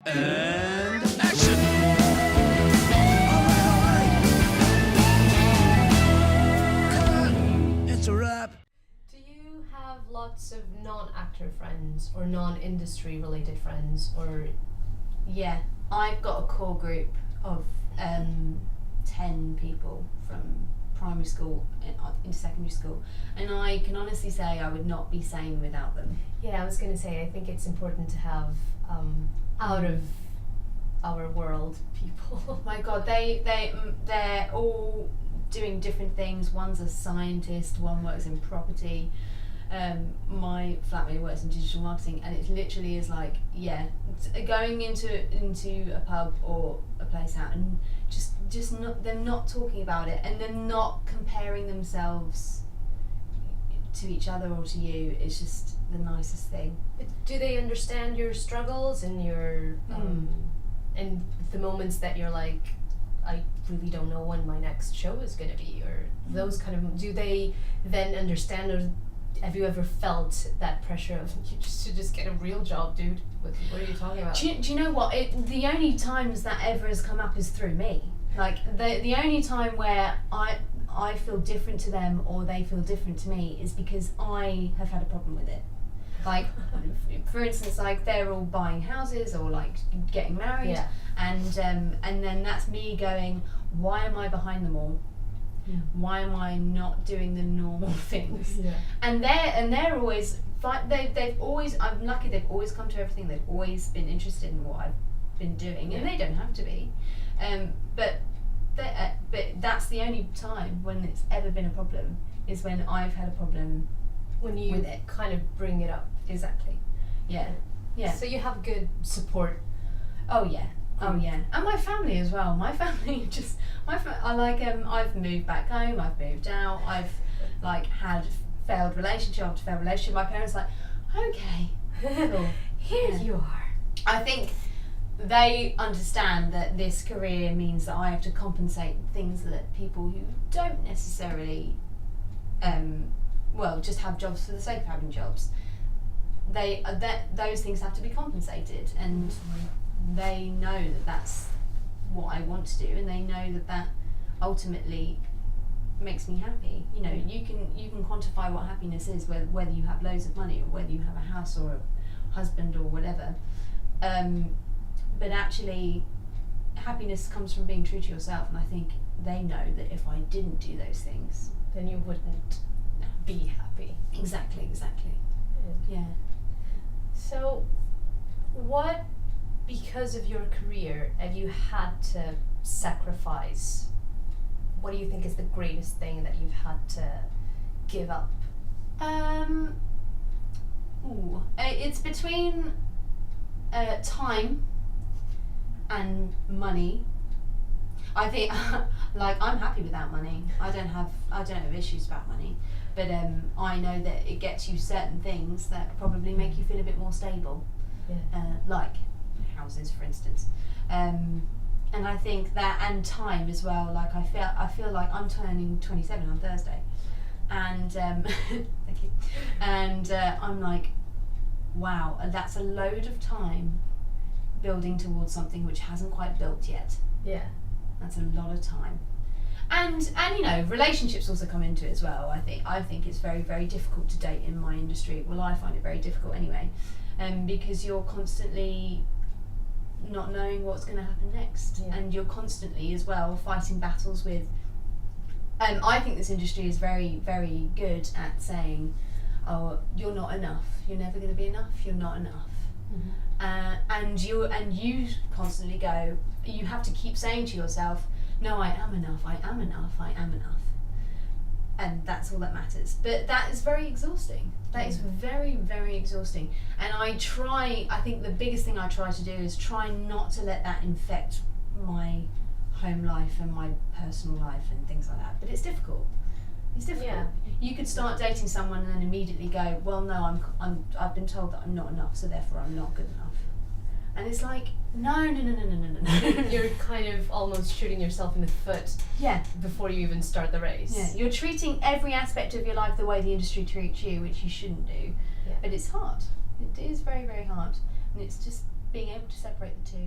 And action! Cut! It's a wrap. Do you have lots of non-actor friends or non-industry related friends, or? Yeah, I've got a core group of 10 people from primary school into secondary school, and I can honestly say I would not be sane without them. Yeah, I was going to say, I think it's important to have out of our world people. My God, they're all doing different things. One's a scientist, one works in property. My flatmate works in digital marketing, and it literally is like, going into a pub or a place out and just not them not talking about it, and them not comparing themselves to each other or to you. It's just the nicest thing. Do they understand your struggles and your and the moments that you're like, I really don't know when my next show is going to be, or those kind of, do they then understand, or have you ever felt that pressure of you just get a real job, dude? What are you talking about? Do you know what? The only times that ever has come up is through me. Like the only time where I feel different to them or they feel different to me is because I have had a problem with it. Like, for instance, like they're all buying houses or like getting married, and then that's me going, why am I behind them all? Why am I not doing the normal things? And they're always they've always, I'm lucky, they've always come to everything. They've always been interested in what I've been doing, and they don't have to be. But that's the only time when it's ever been a problem, is when I've had a problem when you with it. Kind of bring it up. Exactly. Yeah. So you have good support. Oh yeah. And my family as well. My family I've moved back home, I've moved out, I've like had failed relationship after failed relationship. My parents are like, okay, cool. Here you are. I think they understand that this career means that I have to compensate things that people who don't necessarily just have jobs for the sake of having jobs, those things have to be compensated, and they know that that's what I want to do, and they know that ultimately makes me happy. You know, you can quantify what happiness is, whether you have loads of money or whether you have a house or a husband or whatever. But actually, happiness comes from being true to yourself, and I think they know that if I didn't do those things, then you wouldn't be happy. Exactly. Yeah. So, what, because of your career, have you had to sacrifice? What do you think is the greatest thing that you've had to give up? It's between time and money. I think like I'm happy without money. I don't have issues about money, but I know that it gets you certain things that probably make you feel a bit more stable, like houses, for instance. And I think that, and time as well. Like I feel like I'm turning 27 on Thursday, and thank you. And I'm like, wow, that's a load of time building towards something which hasn't quite built yet. Yeah. That's a lot of time. And you know, relationships also come into it as well. I think it's very, very difficult to date in my industry. Well, I find it very difficult anyway, because you're constantly not knowing what's going to happen next, and you're constantly as well fighting battles with. I think this industry is very, very good at saying, "Oh, you're not enough. You're never going to be enough. You're not enough." And you constantly go. You have to keep saying to yourself, "No, I am enough. I am enough. I am enough." And that's all that matters. But that is very exhausting. That is very, very exhausting. And I think the biggest thing I try to do is try not to let that infect my home life and my personal life and things like that. But it's difficult. It's difficult. Yeah. You could start dating someone and then immediately go, well, no, I've been told that I'm not enough, so therefore I'm not good enough. And it's like, no. You're kind of almost shooting yourself in the foot. Yeah. Before you even start the race. Yeah. You're treating every aspect of your life the way the industry treats you, which you shouldn't do. Yeah. But it's hard. It is very, very hard. And it's just being able to separate the two